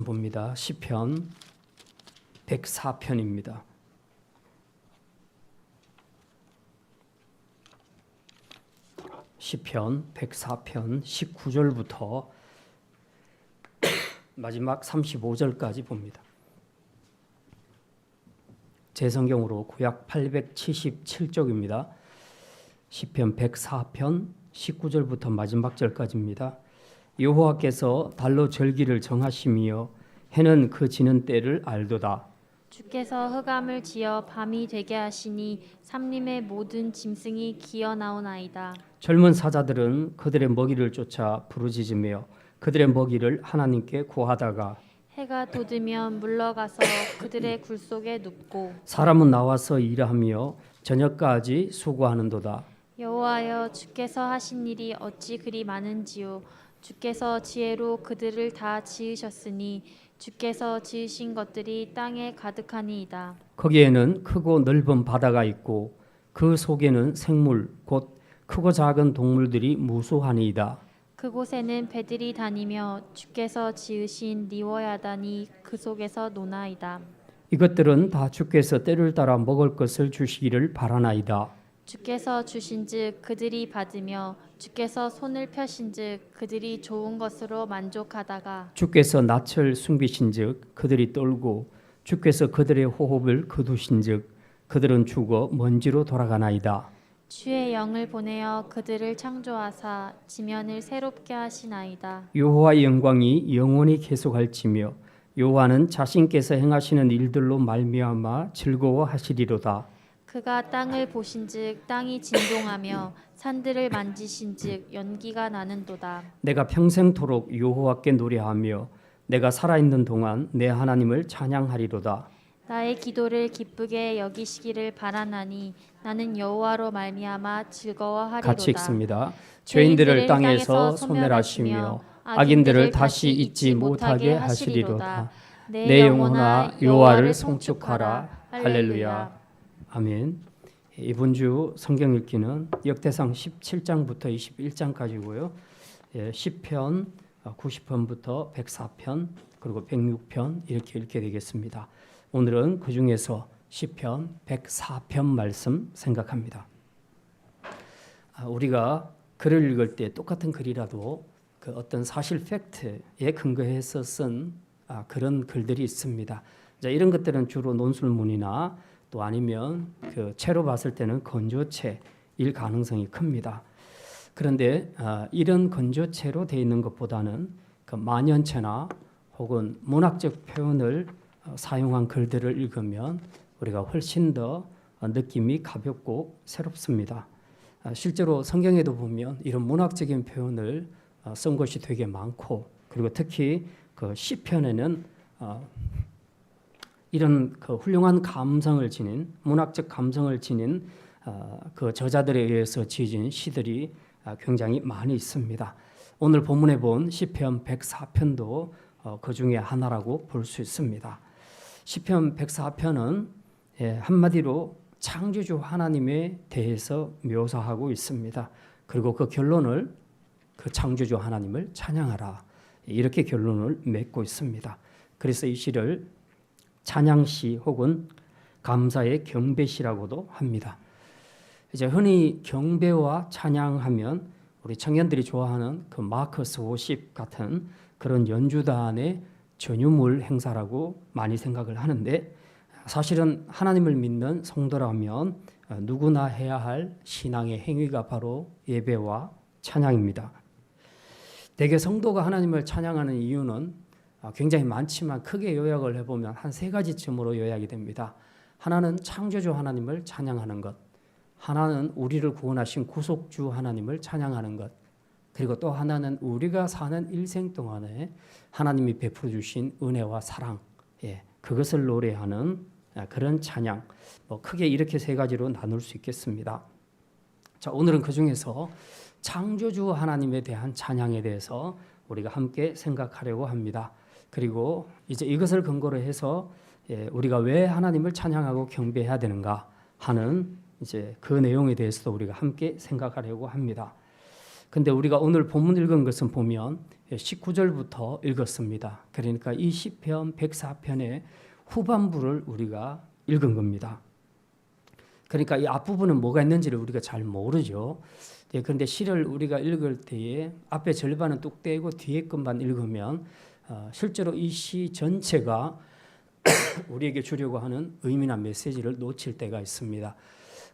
봅니다. 시편 104편입니다. 시편 104편 19절부터 마지막 35절까지 봅니다. 제 성경으로 구약 877쪽입니다. 시편 104편 19절부터 마지막 절까지입니다. 여호와께서 달로 절기를 정하시며 해는 그 지는 때를 알도다. 주께서 흑암을 지어 밤이 되게 하시니 삼림의 모든 짐승이 기어 나오나이다. 젊은 사자들은 그들의 먹이를 쫓아 부르짖으며 그들의 먹이를 하나님께 구하다가 해가 돋으면 물러가서 그들의 굴 속에 눕고 사람은 나와서 일하며 저녁까지 수고하는도다. 여호와여 주께서 하신 일이 어찌 그리 많은지요. 주께서 지혜로 그들을 다 지으셨으니 주께서 지으신 것들이 땅에 가득하니이다. 거기에는 크고 넓은 바다가 있고 그 속에는 생물 곧 크고 작은 동물들이 무수하니이다. 그곳에는 배들이 다니며 주께서 지으신 리워야단이 그 속에서 노나이다. 이것들은 다 주께서 때를 따라 먹을 것을 주시기를 바라나이다. 주께서 주신즉 그들이 받으며 주께서 손을 펴신즉 그들이 좋은 것으로 만족하다가 주께서 낯을 숨기신즉 그들이 떨고 주께서 그들의 호흡을 거두신즉 그들은 죽어 먼지로 돌아가나이다. 주의 영을 보내어 그들을 창조하사 지면을 새롭게 하시나이다. 여호와의 영광이 영원히 계속할지며 여호와는 자신께서 행하시는 일들로 말미암아 즐거워하시리로다. 그가 땅을 보신즉 땅이 진동하며 산들을 만지신즉 연기가 나는도다. 내가 평생토록 여호와께 노래하며 내가 살아있는 동안 내 하나님을 찬양하리로다. 나의 기도를 기쁘게 여기시기를 바라나니 나는 여호와로 말미암아 즐거워하리로다. 같이 읽습니다. 죄인들을 땅에서 소멸하시며 악인들을 다시 잊지 못하게 하시리로다. 내 영혼아 여호와를 송축하라. 할렐루야. 아멘. 이번 주 성경 읽기는 역대상 17장부터 21장까지고요. 시편 90편부터 104편 그리고 106편 이렇게 읽게 되겠습니다. 오늘은 그 중에서 시편 104편 말씀 생각합니다. 우리가 글을 읽을 때 똑같은 글이라도 그 어떤 사실 팩트에 근거해서 쓴 그런 글들이 있습니다. 자, 이런 것들은 주로 논술문이나 또 아니면 그 채로 봤을 때는 건조체일 가능성이 큽니다. 그런데 이런 건조체로 되어 있는 것보다는 그 만연체나 혹은 문학적 표현을 사용한 글들을 읽으면 우리가 훨씬 더 느낌이 가볍고 새롭습니다. 실제로 성경에도 보면 이런 문학적인 표현을 쓴 것이 되게 많고 그리고 특히 그 시편에는 이런 그 훌륭한 감성을 지닌 문학적 감성을 지닌 그 저자들에 의해서 지어진 시들이 굉장히 많이 있습니다. 오늘 본문에 본 시편 104편도 그 중에 하나라고 볼 수 있습니다. 시편 104편은 한마디로 창조주 하나님에 대해서 묘사하고 있습니다. 그리고 그 결론을 그 창조주 하나님을 찬양하라 이렇게 결론을 맺고 있습니다. 그래서 이 시를 찬양시 혹은 감사의 경배시라고도 합니다. 이제 흔히 경배와 찬양하면 우리 청년들이 좋아하는 그 마커스 50 같은 그런 연주단의 전유물 행사라고 많이 생각을 하는데 사실은 하나님을 믿는 성도라면 누구나 해야 할 신앙의 행위가 바로 예배와 찬양입니다. 대개 성도가 하나님을 찬양하는 이유는 굉장히 많지만 크게 요약을 해보면 한 세 가지쯤으로 요약이 됩니다. 하나는 창조주 하나님을 찬양하는 것, 하나는 우리를 구원하신 구속주 하나님을 찬양하는 것, 그리고 또 하나는 우리가 사는 일생 동안에 하나님이 베풀어 주신 은혜와 사랑, 그것을 노래하는 그런 찬양, 크게 이렇게 세 가지로 나눌 수 있겠습니다. 자, 오늘은 그 중에서 창조주 하나님에 대한 찬양에 대해서 우리가 함께 생각하려고 합니다. 그리고 이제 이것을 근거로 해서 우리가 왜 하나님을 찬양하고 경배해야 되는가 하는 이제 그 내용에 대해서도 우리가 함께 생각하려고 합니다. 근데 우리가 오늘 본문 읽은 것은 보면 19절부터 읽었습니다. 그러니까 이 시편 104편의 후반부를 우리가 읽은 겁니다. 그러니까 이 앞부분은 뭐가 있는지를 우리가 잘 모르죠. 그런데 시를 우리가 읽을 때에 앞에 절반은 뚝 떼고 뒤에 것만 읽으면 실제로 이 시 전체가 우리에게 주려고 하는 의미나 메시지를 놓칠 때가 있습니다.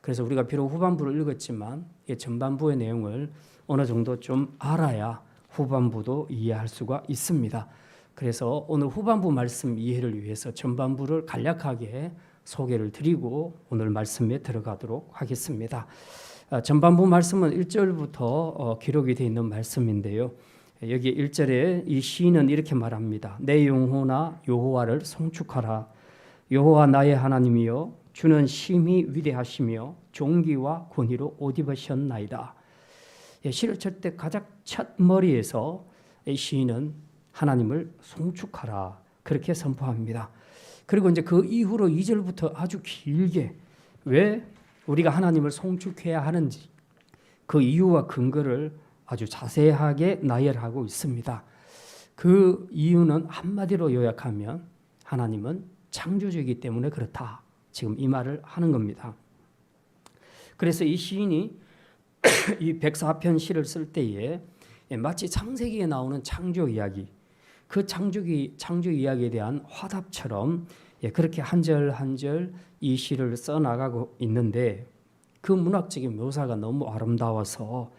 그래서 우리가 비록 후반부를 읽었지만 이 전반부의 내용을 어느 정도 좀 알아야 후반부도 이해할 수가 있습니다. 그래서 오늘 후반부 말씀 이해를 위해서 전반부를 간략하게 소개를 드리고 오늘 말씀에 들어가도록 하겠습니다. 전반부 말씀은 1절부터 기록이 되어 있는 말씀인데요. 여기 1절에 이 시인은 이렇게 말합니다. 내 영혼아 여호와를 송축하라. 여호와 나의 하나님이여 주는 심히 위대하시며 존귀와 권위로 옷 입으셨나이다. 시를 칠 때 가장 첫 머리에서 이 시인은 하나님을 송축하라 그렇게 선포합니다. 그리고 이제 그 이후로 2절부터 아주 길게 왜 우리가 하나님을 송축해야 하는지 그 이유와 근거를 아주 자세하게 나열하고 있습니다. 그 이유는 한마디로 요약하면 하나님은 창조주이기 때문에 그렇다. 지금 이 말을 하는 겁니다. 그래서 이 시인이 이 104편 시를 쓸 때에 마치 창세기에 나오는 창조 이야기, 그 창조 이야기에 대한 화답처럼 그렇게 한 절 한 절 이 시를 써나가고 있는데 그 문학적인 묘사가 너무 아름다워서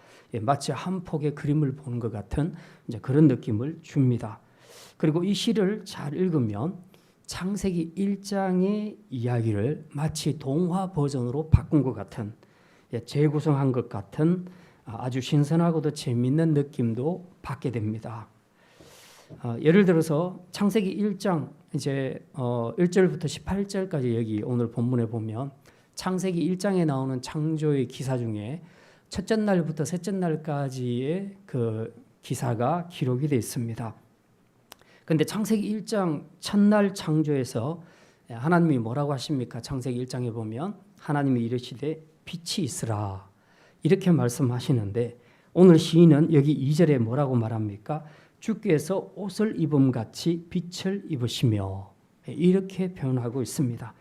마치 한 폭의 그림을 보는 것 같은 이제 그런 느낌을 줍니다. 그리고 이 시를 잘 읽으면 창세기 1장의 이야기를 마치 동화 버전으로 바꾼 것 같은 재구성한 것 같은 아주 신선하고도 재미있는 느낌도 받게 됩니다. 예를 들어서 창세기 1장 이제 1절부터 18절까지 여기 오늘 본문에 보면 창세기 1장에 나오는 창조의 기사 중에 첫째 날부터 셋째 날까지의 그 기사가 기록이 되어 있습니다. 그런데 창세기 1장 첫날 창조에서 하나님이 뭐라고 하십니까? 창세기 1장에 보면 하나님이 이르시되 빛이 있으라 이렇게 말씀하시는데 오늘 시인은 여기 2절에 뭐라고 말합니까? 주께서 옷을 입음같이 빛을 입으시며 이렇게 표현하고 있습니다.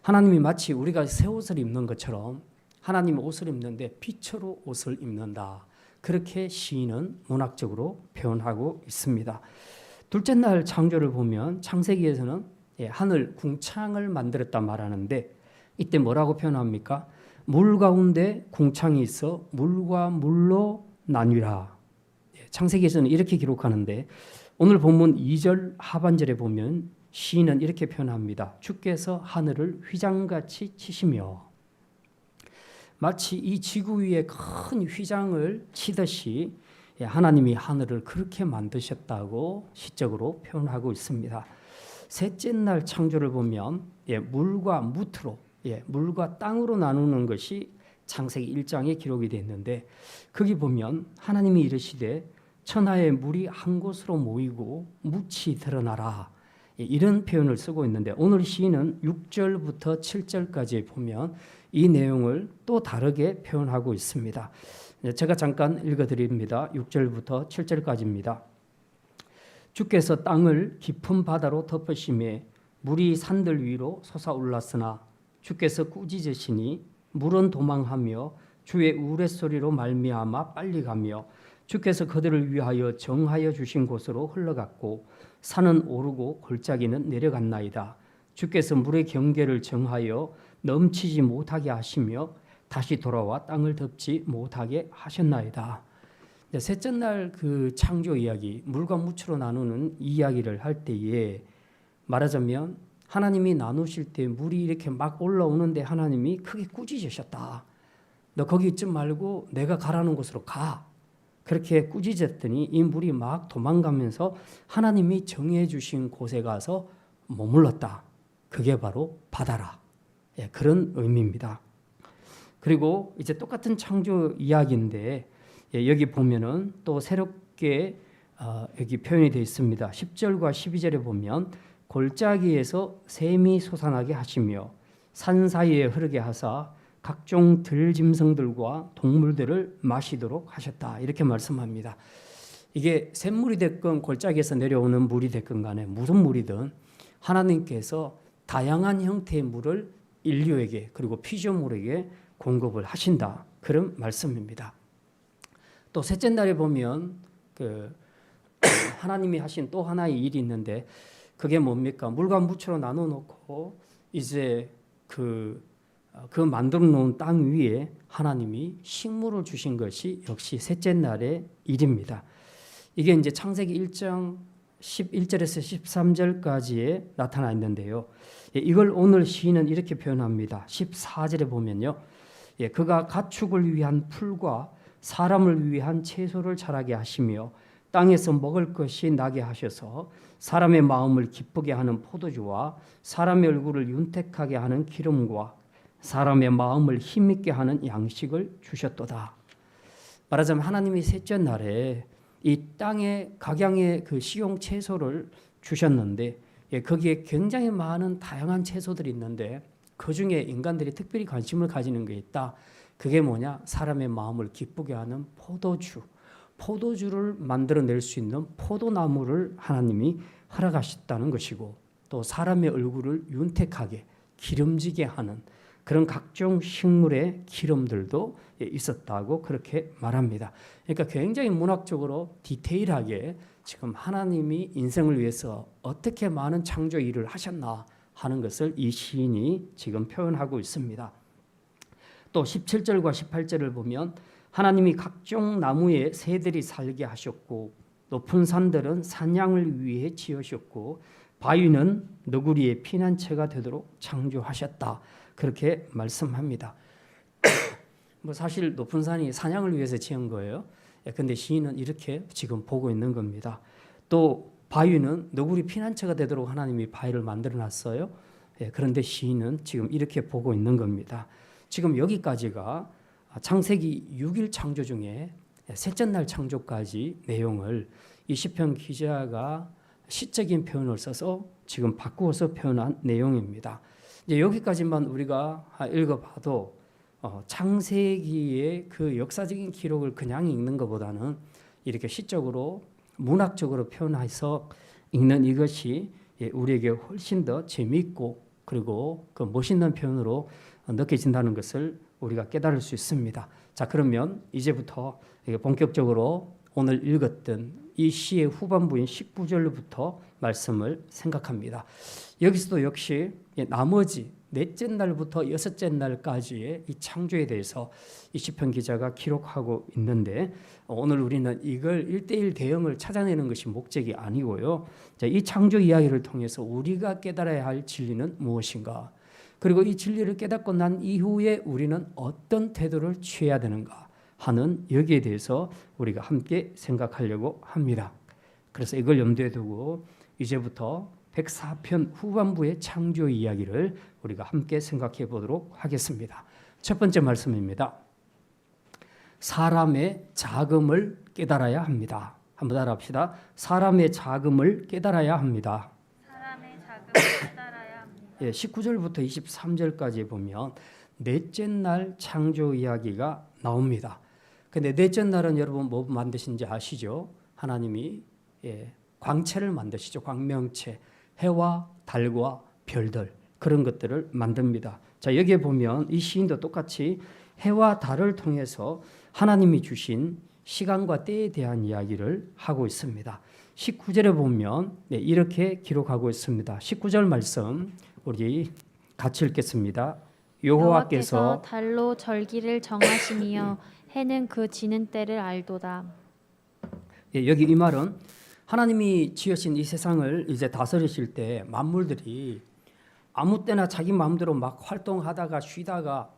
하나님이 마치 우리가 새 옷을 입는 것처럼 하나님 옷을 입는데 빛으로 옷을 입는다. 그렇게 시인은 문학적으로 표현하고 있습니다. 둘째 날 창조를 보면 창세기에서는 하늘 궁창을 만들었다 말하는데 이때 뭐라고 표현합니까? 물 가운데 궁창이 있어 물과 물로 나뉘라. 창세기에서는 이렇게 기록하는데 오늘 본문 2절 하반절에 보면 시인은 이렇게 표현합니다. 주께서 하늘을 휘장같이 치시며 마치 이 지구 위에 큰 휘장을 치듯이 하나님이 하늘을 그렇게 만드셨다고 시적으로 표현하고 있습니다. 셋째 날 창조를 보면 물과 무트로 물과 땅으로 나누는 것이 창세기 1장에 기록이 되어 있는데 거기 보면 하나님이 이르시되 천하의 물이 한 곳으로 모이고 묻이 드러나라 이런 표현을 쓰고 있는데 오늘 시인은 6절부터 7절까지 보면 이 내용을 또 다르게 표현하고 있습니다. 제가 잠깐 읽어드립니다. 6절부터 7절까지입니다. 주께서 땅을 깊은 바다로 덮으시매 물이 산들 위로 솟아올랐으나 주께서 꾸짖으시니 물은 도망하며 주의 우레소리로 말미암아 빨리 가며 주께서 그들을 위하여 정하여 주신 곳으로 흘러갔고 산은 오르고 골짜기는 내려갔나이다. 주께서 물의 경계를 정하여 넘치지 못하게 하시며 다시 돌아와 땅을 덮지 못하게 하셨나이다. 셋째 날 그 창조 이야기, 물과 무추로 나누는 이야기를 할 때에 말하자면 하나님이 나누실 때 물이 이렇게 막 올라오는데 하나님이 크게 꾸짖으셨다. 너 거기 있지 말고 내가 가라는 곳으로 가. 그렇게 꾸짖었더니 이 물이 막 도망가면서 하나님이 정해 주신 곳에 가서 머물렀다. 그게 바로 바다라. 그런 의미입니다. 그리고 이제 똑같은 창조 이야기인데 여기 보면은 또 새롭게 여기 표현이 되어 있습니다. 10절과 12절에 보면 골짜기에서 샘이 솟아나게 하시며 산 사이에 흐르게 하사 각종 들짐승들과 동물들을 마시도록 하셨다. 이렇게 말씀합니다. 이게 샘물이 됐건 골짜기에서 내려오는 물이 됐건 간에 무슨 물이든 하나님께서 다양한 형태의 물을 인류에게 그리고 피조물에게 공급을 하신다. 그런 말씀입니다. 또 셋째 날에 보면 하나님이 하신 또 하나의 일이 있는데 그게 뭡니까? 물과 무초로 나눠 놓고 이제 그 만들어 놓은 땅 위에 하나님이 식물을 주신 것이 역시 셋째 날의 일입니다. 이게 이제 창세기 1장 11절에서 13절까지에 나타나 있는데요. 이걸 오늘 시인은 이렇게 표현합니다. 14절에 보면요. 그가 가축을 위한 풀과 사람을 위한 채소를 자라게 하시며 땅에서 먹을 것이 나게 하셔서 사람의 마음을 기쁘게 하는 포도주와 사람의 얼굴을 윤택하게 하는 기름과 사람의 마음을 힘있게 하는 양식을 주셨도다. 말하자면 하나님이 셋째 날에 이 땅에 각양의 그 식용 채소를 주셨는데 거기에 굉장히 많은 다양한 채소들이 있는데 그중에 인간들이 특별히 관심을 가지는 게 있다. 그게 뭐냐? 사람의 마음을 기쁘게 하는 포도주를 만들어낼 수 있는 포도나무를 하나님이 허락하셨다는 것이고 또 사람의 얼굴을 윤택하게 기름지게 하는 그런 각종 식물의 기름들도 있었다고 그렇게 말합니다. 그러니까 굉장히 문학적으로 디테일하게 지금 하나님이 인생을 위해서 어떻게 많은 창조 일을 하셨나 하는 것을 이 시인이 지금 표현하고 있습니다. 또 17절과 18절을 보면 하나님이 각종 나무에 새들이 살게 하셨고 높은 산들은 사냥을 위해 지으셨고 바위는 너구리의 피난처가 되도록 창조하셨다. 그렇게 말씀합니다. 뭐 사실 높은 산이 사냥을 위해서 지은 거예요. 근데 시인은 이렇게 지금 보고 있는 겁니다. 또 바위는 너구리 피난처가 되도록 하나님이 바위를 만들어 놨어요. 그런데 시인은 지금 이렇게 보고 있는 겁니다. 지금 여기까지가 창세기 6일 창조 중에 셋째 날 창조까지 내용을 이 시편 기자가 시적인 표현을 써서 지금 바꾸어서 표현한 내용입니다. 이제 여기까지만 우리가 읽어봐도 창세기의 그 역사적인 기록을 그냥 읽는 것보다는 이렇게 시적으로 문학적으로 표현해서 읽는 이것이 우리에게 훨씬 더 재미있고 그리고 그 멋있는 표현으로 느껴진다는 것을 우리가 깨달을 수 있습니다. 자, 그러면 이제부터 본격적으로 오늘 읽었던 이 시의 후반부인 19절부터 말씀을 생각합니다. 여기서도 역시 나머지 넷째 날부터 여섯째 날까지의 이 창조에 대해서 이 시편 기자가 기록하고 있는데 오늘 우리는 이걸 1:1 대응을 찾아내는 것이 목적이 아니고요. 자, 이 창조 이야기를 통해서 우리가 깨달아야 할 진리는 무엇인가? 그리고 이 진리를 깨닫고 난 이후에 우리는 어떤 태도를 취해야 되는가 하는 여기에 대해서 우리가 함께 생각하려고 합니다. 그래서 이걸 염두에 두고 이제부터 104편 후반부의 창조 이야기를 우리가 함께 생각해 보도록 하겠습니다. 첫 번째 말씀입니다. 사람의 자금을 깨달아야 합니다. 한번 따라합시다. 사람의 자금을 깨달아야 합니다. 사람의 자금을 깨달아야 합니다. 19절부터 23절까지 보면 넷째 날 창조 이야기가 나옵니다. 근데 넷째 날은 여러분 뭐 만드신지 아시죠? 하나님이 광채를 만드시죠. 광명체, 해와 달과 별들 그런 것들을 만듭니다. 자, 여기에 보면 이 시인도 똑같이 해와 달을 통해서 하나님이 주신 시간과 때에 대한 이야기를 하고 있습니다. 19절에 보면 이렇게 기록하고 있습니다. 19절 말씀 우리 같이 읽겠습니다. 여호와께서 달로 절기를 정하시며 해는 그 지는 때를 알도다. 여기 이 말은 하나님이 지으신 이 세상을 이제 다스리실 때 만물들이 아무 때나 자기 마음대로 막 활동하다가 쉬다가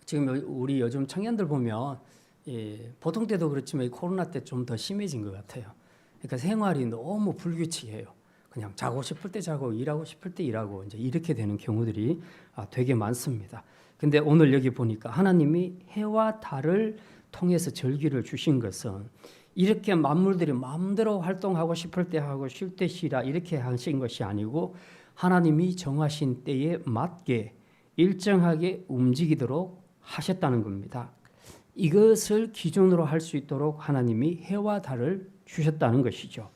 지금 우리 요즘 청년들 보면 보통 때도 그렇지만 이 코로나 때 좀 더 심해진 것 같아요. 그러니까 생활이 너무 불규칙해요. 그냥 자고 싶을 때 자고 일하고 싶을 때 일하고 이제 이렇게 되는 경우들이 되게 많습니다. 근데 오늘 여기 보니까 하나님이 해와 달을 통해서 절기를 주신 것은 이렇게 만물들이 마음대로 활동하고 싶을 때 하고 쉴 때 쉬라 이렇게 하신 것이 아니고 하나님이 정하신 때에 맞게 일정하게 움직이도록 하셨다는 겁니다. 이것을 기준으로 할 수 있도록 하나님이 해와 달을 주셨다는 것이죠.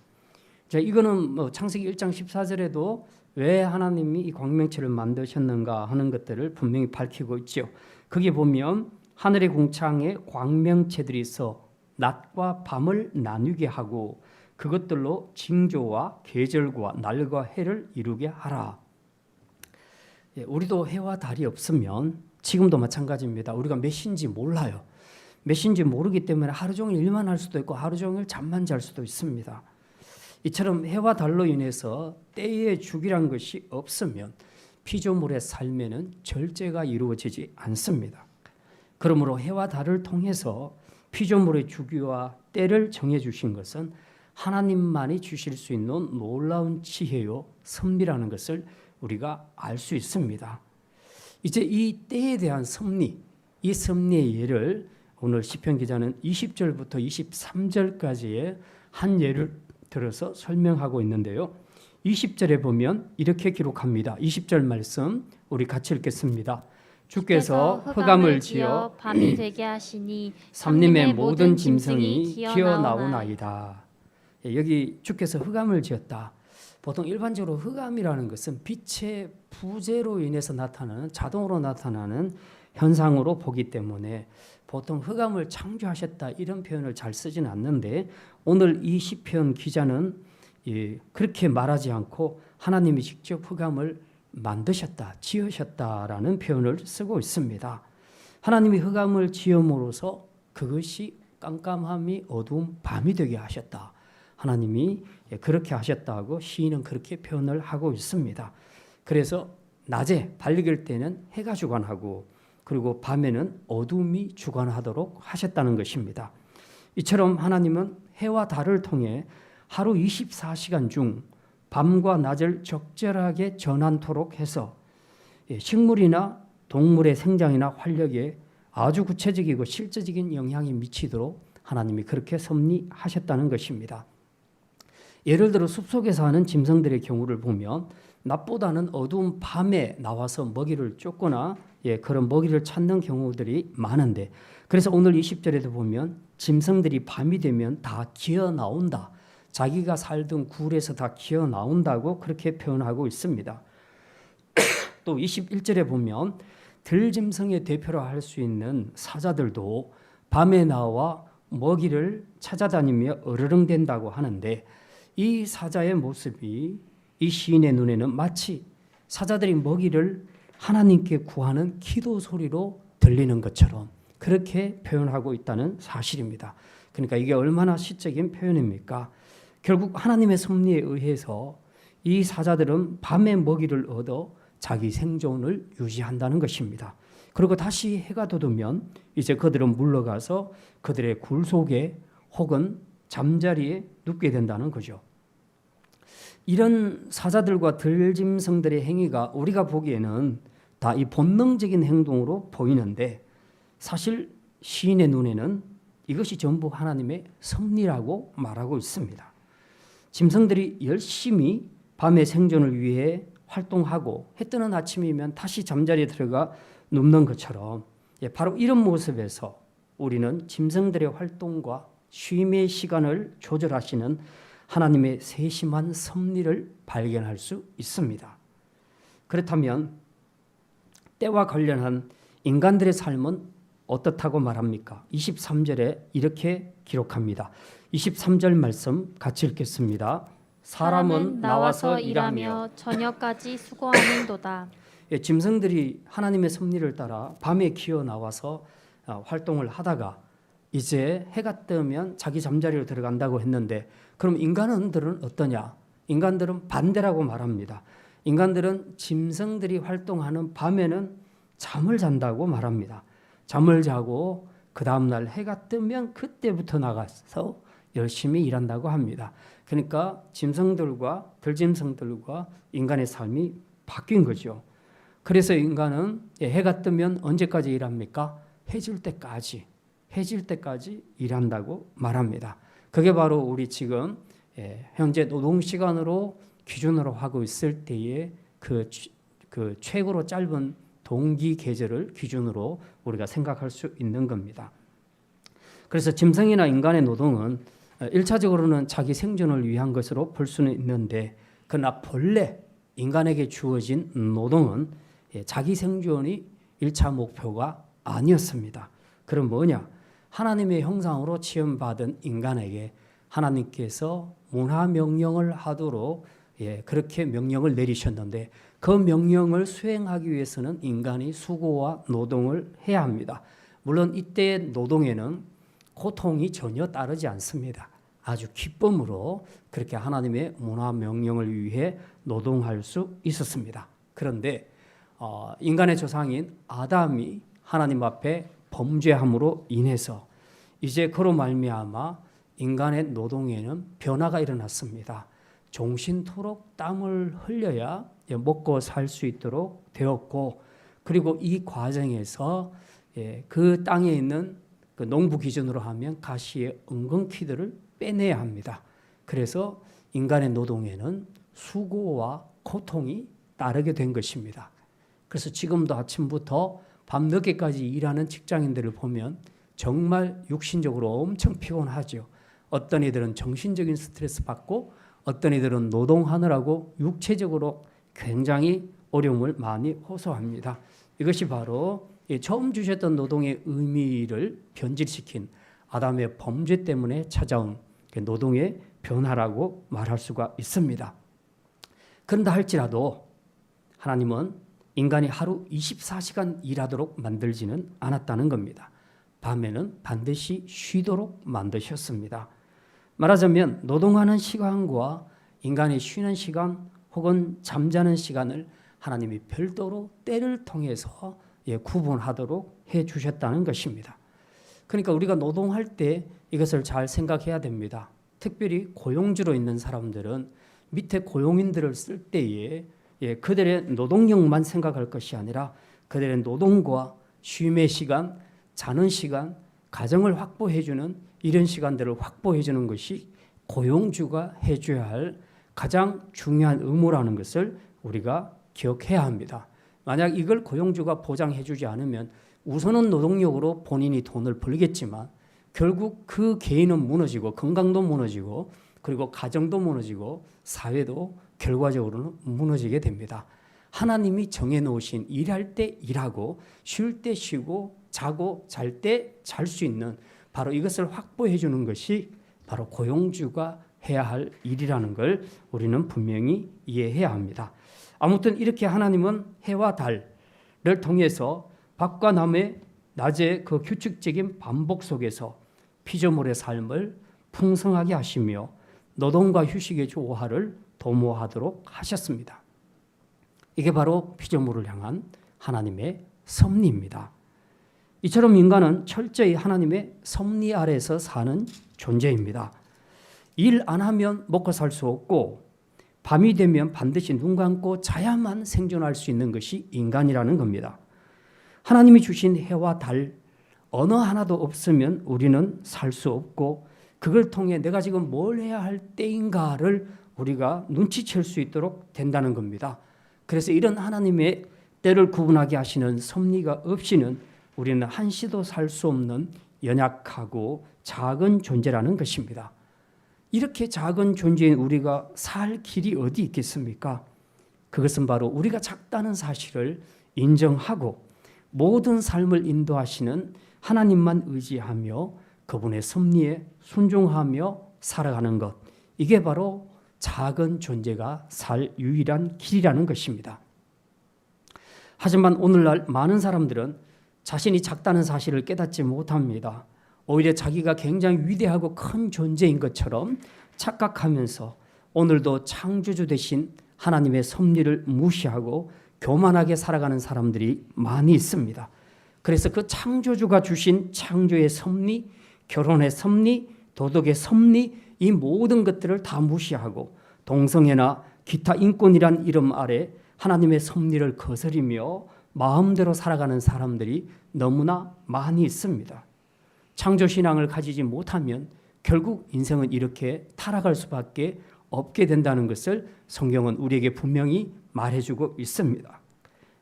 자, 이거는 뭐 창세기 1장 14절에도 왜 하나님이 이 광명체를 만드셨는가 하는 것들을 분명히 밝히고 있죠. 거기 보면 하늘의 궁창에 광명체들이 있어 낮과 밤을 나누게 하고 그것들로 징조와 계절과 날과 해를 이루게 하라. 우리도 해와 달이 없으면 지금도 마찬가지입니다. 우리가 몇 시인지 몰라요. 몇 시인지 모르기 때문에 하루 종일 일만 할 수도 있고 하루 종일 잠만 잘 수도 있습니다. 이처럼 해와 달로 인해서 때의 주기란 것이 없으면 피조물의 삶에는 절제가 이루어지지 않습니다. 그러므로 해와 달을 통해서 피조물의 주기와 때를 정해주신 것은 하나님만이 주실 수 있는 놀라운 지혜요 섭리라는 것을 우리가 알 수 있습니다. 이제 이 때에 대한 섭리, 이 섭리의 예를 오늘 시편 기자는 20절부터 23절까지의 한 예를 들어서 설명하고 있는데요. 20절에 보면 이렇게 기록합니다. 20절 말씀 우리 같이 읽겠습니다. 주께서 흑암을 지어 밤이 되게 하시니 삼림의 모든 짐승이 기어 나오나이다. 여기 주께서 흑암을 지었다. 보통 일반적으로 흑암이라는 것은 빛의 부재로 인해서 나타나는 자동으로 나타나는 현상으로 보기 때문에 보통 흑암을 창조하셨다 이런 표현을 잘 쓰지는 않는데 오늘 이 시편 기자는 그렇게 말하지 않고 하나님이 직접 흑암을 만드셨다, 지으셨다라는 표현을 쓰고 있습니다. 하나님이 흑암을 지음으로써 그것이 깜깜함이 어두운 밤이 되게 하셨다. 하나님이 그렇게 하셨다고 시인은 그렇게 표현을 하고 있습니다. 그래서 낮에 밝을 때는 해가 주관하고 그리고 밤에는 어둠이 주관하도록 하셨다는 것입니다. 이처럼 하나님은 해와 달을 통해 하루 24시간 중 밤과 낮을 적절하게 전환토록 해서 식물이나 동물의 생장이나 활력에 아주 구체적이고 실제적인 영향이 미치도록 하나님이 그렇게 섭리하셨다는 것입니다. 예를 들어 숲속에 사는 짐승들의 경우를 보면 낮보다는 어두운 밤에 나와서 먹이를 쫓거나 그런 먹이를 찾는 경우들이 많은데 그래서 오늘 20절에도 보면 짐승들이 밤이 되면 다 기어 나온다. 자기가 살던 굴에서 다 기어 나온다고 그렇게 표현하고 있습니다. 또 21절에 보면 들짐승의 대표로 할 수 있는 사자들도 밤에 나와 먹이를 찾아다니며 어르렁댄다고 하는데 이 사자의 모습이 이 시인의 눈에는 마치 사자들이 먹이를 하나님께 구하는 기도 소리로 들리는 것처럼 그렇게 표현하고 있다는 사실입니다. 그러니까 이게 얼마나 시적인 표현입니까? 결국 하나님의 섭리에 의해서 이 사자들은 밤에 먹이를 얻어 자기 생존을 유지한다는 것입니다. 그리고 다시 해가 돋으면 이제 그들은 물러가서 그들의 굴 속에 혹은 잠자리에 눕게 된다는 거죠. 이런 사자들과 들짐승들의 행위가 우리가 보기에는 다 이 본능적인 행동으로 보이는데 사실 시인의 눈에는 이것이 전부 하나님의 섭리라고 말하고 있습니다. 짐승들이 열심히 밤의 생존을 위해 활동하고 해 뜨는 아침이면 다시 잠자리에 들어가 눕는 것처럼 바로 이런 모습에서 우리는 짐승들의 활동과 쉼의 시간을 조절하시는 하나님의 세심한 섭리를 발견할 수 있습니다. 그렇다면 때와 관련한 인간들의 삶은 어떻다고 말합니까? 23절에 이렇게 기록합니다. 23절 말씀 같이 읽겠습니다. 사람은 나와서 일하며 저녁까지 수고하는도다. 짐승들이 하나님의 섭리를 따라 밤에 기어 나와서 활동을 하다가 이제 해가 뜨면 자기 잠자리로 들어간다고 했는데 그럼 인간들은 어떠냐? 인간들은 반대라고 말합니다. 인간들은 짐승들이 활동하는 밤에는 잠을 잔다고 말합니다. 잠을 자고 그 다음날 해가 뜨면 그때부터 나가서 열심히 일한다고 합니다. 그러니까 짐승들과 들짐승들과 인간의 삶이 바뀐 거죠. 그래서 인간은 해가 뜨면 언제까지 일합니까? 해질 때까지 일한다고 말합니다. 그게 바로 우리 지금 현재 노동시간으로 기준으로 하고 있을 때의 그 최고로 짧은 동기 계절을 기준으로 우리가 생각할 수 있는 겁니다. 그래서 짐승이나 인간의 노동은 1차적으로는 자기 생존을 위한 것으로 볼 수는 있는데, 그러나 본래 인간에게 주어진 노동은 자기 생존이 1차 목표가 아니었습니다. 그럼 뭐냐? 하나님의 형상으로 지음받은 인간에게 하나님께서 문화 명령을 하도록 그렇게 명령을 내리셨는데, 그 명령을 수행하기 위해서는 인간이 수고와 노동을 해야 합니다. 물론 이때의 노동에는 고통이 전혀 따르지 않습니다. 아주 기쁨으로 그렇게 하나님의 문화 명령을 위해 노동할 수 있었습니다. 그런데 인간의 조상인 아담이 하나님 앞에 범죄함으로 인해서 이제 그로 말미암아 인간의 노동에는 변화가 일어났습니다. 종신토록 땀을 흘려야 먹고 살 수 있도록 되었고, 그리고 이 과정에서 그 땅에 있는 그 농부 기준으로 하면 가시의 엉겅퀴들을 빼내야 합니다. 그래서 인간의 노동에는 수고와 고통이 따르게 된 것입니다. 그래서 지금도 아침부터 밤늦게까지 일하는 직장인들을 보면 정말 육신적으로 엄청 피곤하죠. 어떤 이들은 정신적인 스트레스 받고, 어떤 이들은 노동하느라고 육체적으로 굉장히 어려움을 많이 호소합니다. 이것이 바로 처음 주셨던 노동의 의미를 변질시킨 아담의 범죄 때문에 찾아온 노동의 변화라고 말할 수가 있습니다. 그런다 할지라도 하나님은 인간이 하루 24시간 일하도록 만들지는 않았다는 겁니다. 밤에는 반드시 쉬도록 만드셨습니다. 말하자면 노동하는 시간과 인간이 쉬는 시간 혹은 잠자는 시간을 하나님이 별도로 때를 통해서 구분하도록 해주셨다는 것입니다. 그러니까 우리가 노동할 때 이것을 잘 생각해야 됩니다. 특별히 고용주로 있는 사람들은 밑에 고용인들을 쓸 때에 그들의 노동력만 생각할 것이 아니라 그들의 노동과 쉼의 시간, 자는 시간, 가정을 확보해주는 이런 시간들을 확보해주는 것이 고용주가 해줘야 할 가장 중요한 의무라는 것을 우리가 기억해야 합니다. 만약 이걸 고용주가 보장해주지 않으면 우선은 노동력으로 본인이 돈을 벌겠지만 결국 그 개인은 무너지고 건강도 무너지고 그리고 가정도 무너지고 사회도 결과적으로는 무너지게 됩니다. 하나님이 정해놓으신 일할 때 일하고 쉴 때 쉬고 자고 잘 때 잘 수 있는 바로 이것을 확보해 주는 것이 바로 고용주가 해야 할 일이라는 걸 우리는 분명히 이해해야 합니다. 아무튼 이렇게 하나님은 해와 달을 통해서 밤과 낮의 그 규칙적인 반복 속에서 피조물의 삶을 풍성하게 하시며 노동과 휴식의 조화를 도모하도록 하셨습니다. 이게 바로 피조물을 향한 하나님의 섭리입니다. 이처럼 인간은 철저히 하나님의 섭리 아래에서 사는 존재입니다. 일 안 하면 먹고 살 수 없고 밤이 되면 반드시 눈 감고 자야만 생존할 수 있는 것이 인간이라는 겁니다. 하나님이 주신 해와 달 어느 하나도 없으면 우리는 살 수 없고 그걸 통해 내가 지금 뭘 해야 할 때인가를 우리가 눈치챌 수 있도록 된다는 겁니다. 그래서 이런 하나님의 때를 구분하게 하시는 섭리가 없이는 우리는 한시도 살 수 없는 연약하고 작은 존재라는 것입니다. 이렇게 작은 존재인 우리가 살 길이 어디 있겠습니까? 그것은 바로 우리가 작다는 사실을 인정하고 모든 삶을 인도하시는 하나님만 의지하며 그분의 섭리에 순종하며 살아가는 것, 이게 바로 작은 존재가 살 유일한 길이라는 것입니다. 하지만 오늘날 많은 사람들은 자신이 작다는 사실을 깨닫지 못합니다. 오히려 자기가 굉장히 위대하고 큰 존재인 것처럼 착각하면서 오늘도 창조주 되신 하나님의 섭리를 무시하고 교만하게 살아가는 사람들이 많이 있습니다. 그래서 그 창조주가 주신 창조의 섭리, 결혼의 섭리, 도덕의 섭리, 이 모든 것들을 다 무시하고 동성애나 기타 인권이란 이름 아래 하나님의 섭리를 거스리며 마음대로 살아가는 사람들이 너무나 많이 있습니다. 창조신앙을 가지지 못하면 결국 인생은 이렇게 타락할 수밖에 없게 된다는 것을 성경은 우리에게 분명히 말해주고 있습니다.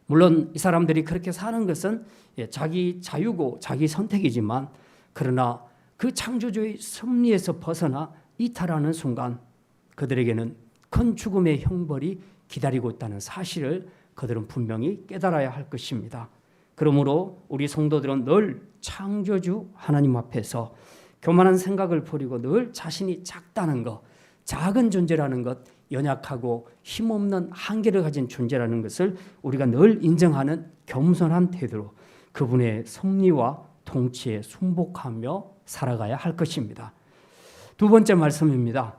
물론 이 사람들이 그렇게 사는 것은 자기 자유고 자기 선택이지만 그러나 그 창조주의 섭리에서 벗어나 이탈하는 순간 그들에게는 큰 죽음의 형벌이 기다리고 있다는 사실을 그들은 분명히 깨달아야 할 것입니다. 그러므로 우리 성도들은 늘 창조주 하나님 앞에서 교만한 생각을 버리고 늘 자신이 작다는 것, 작은 존재라는 것, 연약하고 힘없는 한계를 가진 존재라는 것을 우리가 늘 인정하는 겸손한 태도로 그분의 섭리와 통치에 순복하며 살아가야 할 것입니다. 두 번째 말씀입니다.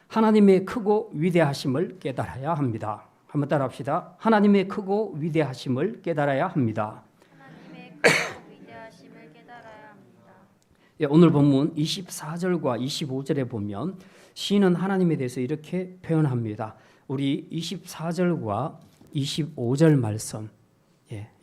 하나님의 크고 위대하심을 깨달아야 합니다. 한번 따라합시다. 하나님의 크고 위대하심을 깨달아야 합니다. 하나님의 크고 위대하심을 깨달아야 합니다. 오늘 본문 24절과 25절에 보면 시인은 하나님에 대해서 이렇게 표현합니다. 우리 24절과 25절 말씀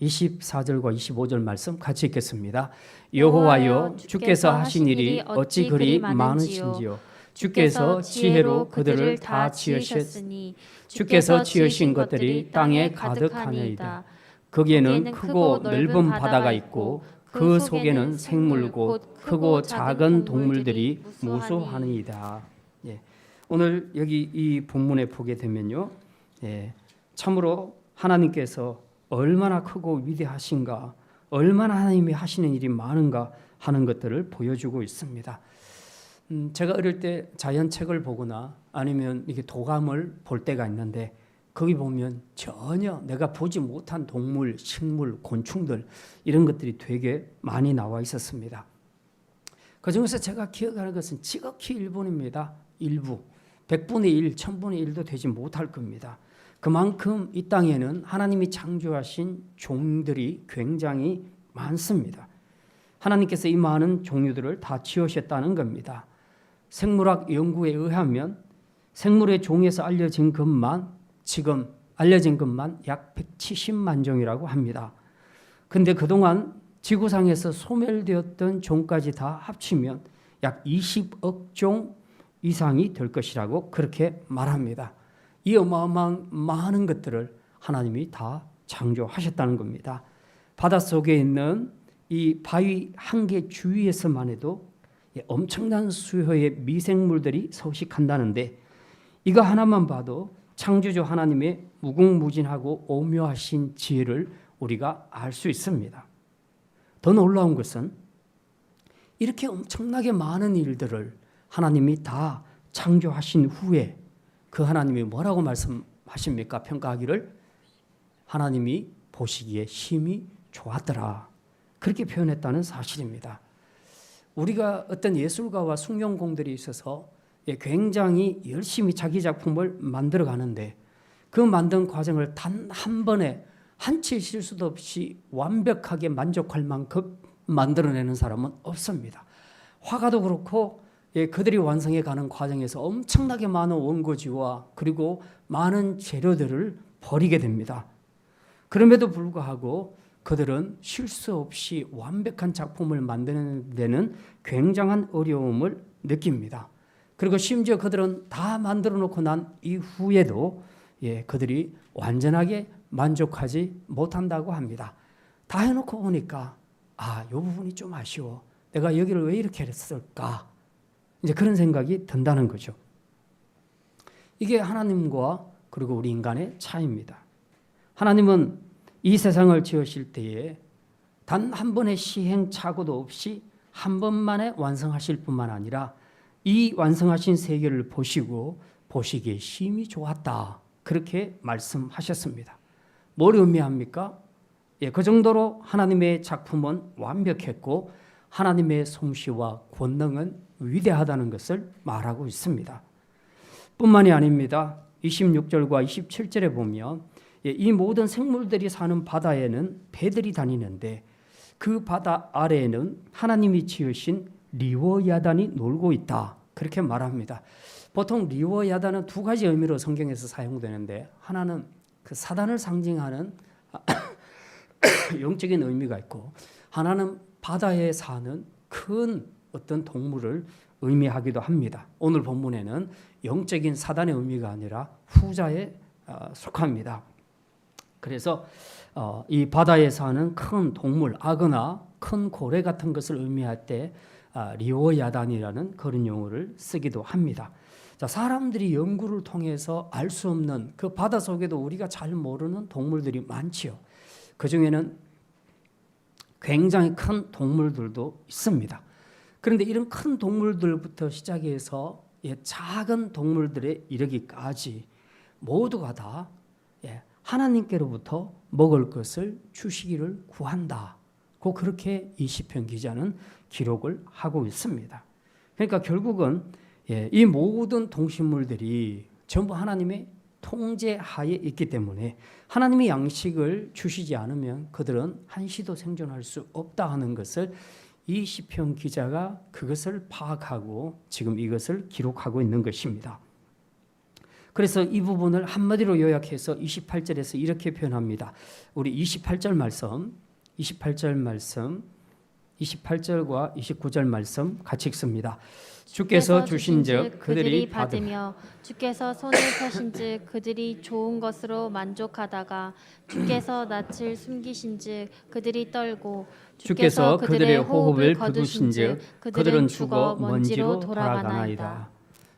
24절과 25절 말씀 같이 읽겠습니다. 여호와여 주께서 하신 일이 어찌 그리 많으신지요. 주께서 지혜로 그들을 다 지으셨으니 주께서 지으신 것들이 땅에 가득하니이다. 거기에는 크고 넓은 바다가 있고 그 속에는 생물 곧 크고 작은 동물들이 무수하니이다. 오늘 여기 이 본문에 보게 되면요, 참으로 하나님께서 얼마나 크고 위대하신가, 얼마나 하나님이 하시는 일이 많은가 하는 것들을 보여주고 있습니다. 제가 어릴 때 자연책을 보거나 아니면 이게 도감을 볼 때가 있는데 거기 보면 전혀 내가 보지 못한 동물, 식물, 곤충들 이런 것들이 되게 많이 나와 있었습니다. 그중에서 제가 기억하는 것은 지극히 일부입니다. 일부. 100분의 1, 1000분의 1도 되지 못할 겁니다. 그만큼 이 땅에는 하나님이 창조하신 종들이 굉장히 많습니다. 하나님께서 이 많은 종류들을 다 지으셨다는 겁니다. 생물학 연구에 의하면 생물의 종에서 알려진 것만 지금 알려진 것만 약 170만 종이라고 합니다. 그런데 그동안 지구상에서 소멸되었던 종까지 다 합치면 약 20억 종 이상이 될 것이라고 그렇게 말합니다. 이 어마어마한 많은 것들을 하나님이 다 창조하셨다는 겁니다. 바닷속에 있는 이 바위 한 개 주위에서만 해도 엄청난 수요의 미생물들이 서식한다는데 이거 하나만 봐도 창조주 하나님의 무궁무진하고 오묘하신 지혜를 우리가 알 수 있습니다. 더 놀라운 것은 이렇게 엄청나게 많은 일들을 하나님이 다 창조하신 후에 그 하나님이 뭐라고 말씀하십니까? 평가하기를 하나님이 보시기에 심히 좋았더라. 그렇게 표현했다는 사실입니다. 우리가 어떤 예술가와 숙련공들이 있어서 굉장히 열심히 자기 작품을 만들어 가는데 그 만든 과정을 단 한 번에 한치 실수도 없이 완벽하게 만족할 만큼 만들어내는 사람은 없습니다. 화가도 그렇고 그들이 완성해 가는 과정에서 엄청나게 많은 원고지와 그리고 많은 재료들을 버리게 됩니다. 그럼에도 불구하고 그들은 실수 없이 완벽한 작품을 만드는 데는 굉장한 어려움을 느낍니다. 그리고 심지어 그들은 다 만들어 놓고 난 이후에도 그들이 완전하게 만족하지 못한다고 합니다. 다 해놓고 보니까 이 부분이 좀 아쉬워. 내가 여기를 왜 이렇게 했을까? 이제 그런 생각이 든다는 거죠. 이게 하나님과 그리고 우리 인간의 차이입니다. 하나님은 이 세상을 지으실 때에 단 한 번의 시행착오도 없이 한 번만에 완성하실 뿐만 아니라 이 완성하신 세계를 보시고 보시기에 심히 좋았다. 그렇게 말씀하셨습니다. 뭘 의미합니까? 그 정도로 하나님의 작품은 완벽했고 하나님의 솜씨와 권능은 위대하다는 것을 말하고 있습니다. 뿐만이 아닙니다. 26절과 27절에 보면 이 모든 생물들이 사는 바다에는 배들이 다니는데 그 바다 아래에는 하나님이 지으신 리워야단이 놀고 있다. 그렇게 말합니다. 보통 리워야단은 두 가지 의미로 성경에서 사용되는데 하나는 그 사단을 상징하는 영적인 의미가 있고 하나는 바다에 사는 큰 어떤 동물을 의미하기도 합니다. 오늘 본문에는 영적인 사단의 의미가 아니라 후자에 속합니다. 그래서 이 바다에 사는 큰 동물, 악어나 큰 고래 같은 것을 의미할 때 리오야단이라는 그런 용어를 쓰기도 합니다. 자, 사람들이 연구를 통해서 알 수 없는 그 바다 속에도 우리가 잘 모르는 동물들이 많지요. 그 중에는 굉장히 큰 동물들도 있습니다. 그런데 이런 큰 동물들부터 시작해서 작은 동물들에 이르기까지 모두가 다 하나님께로부터 먹을 것을 주시기를 구한다. 그렇게 이 시편 기자는 기록을 하고 있습니다. 그러니까 결국은 이 모든 동식물들이 전부 하나님의 통제하에 있기 때문에 하나님의 양식을 주시지 않으면 그들은 한시도 생존할 수 없다 하는 것을 이 시편 기자가 그것을 파악하고 지금 이것을 기록하고 있는 것입니다. 그래서 이 부분을 한마디로 요약해서 28절에서 이렇게 표현합니다. 우리 28절 말씀, 28절과 29절 말씀 같이 읽습니다. 주께서 주신즉 그들이 받으며 주께서 손을 펴신즉 그들이 좋은 것으로 만족하다가 주께서 낯을 숨기신즉 그들이 떨고 주께서 그들의 호흡을 거두신즉 그들은 죽어 먼지로 돌아가나이다.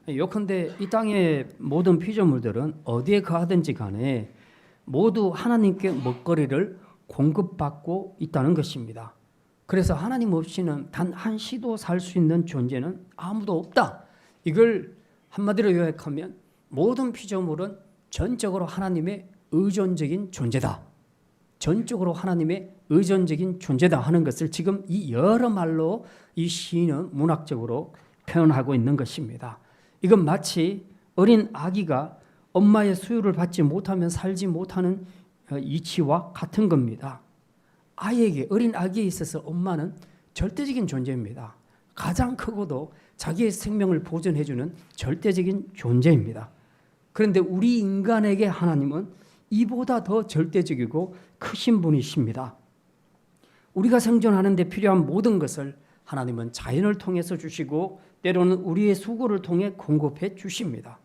요컨대 이 땅의 모든 피조물들은 어디에 거하든지 간에 모두 하나님께 먹거리를 공급받고 있다는 것입니다. 그래서 하나님 없이는 단 한시도 살 수 있는 존재는 아무도 없다. 이걸 한마디로 요약하면 모든 피조물은 전적으로 하나님의 의존적인 존재다. 전적으로 하나님의 의존적인 존재다 하는 것을 지금 이 여러 말로 이 시인은 문학적으로 표현하고 있는 것입니다. 이건 마치 어린 아기가 엄마의 수유를 받지 못하면 살지 못하는 이치와 같은 겁니다. 아이에게, 어린 아기에 있어서 엄마는 절대적인 존재입니다. 가장 크고도 자기의 생명을 보존해주는 절대적인 존재입니다. 그런데 우리 인간에게 하나님은 이보다 더 절대적이고 크신 분이십니다. 우리가 생존하는 데 필요한 모든 것을 하나님은 자연을 통해서 주시고 때로는 우리의 수고를 통해 공급해 주십니다.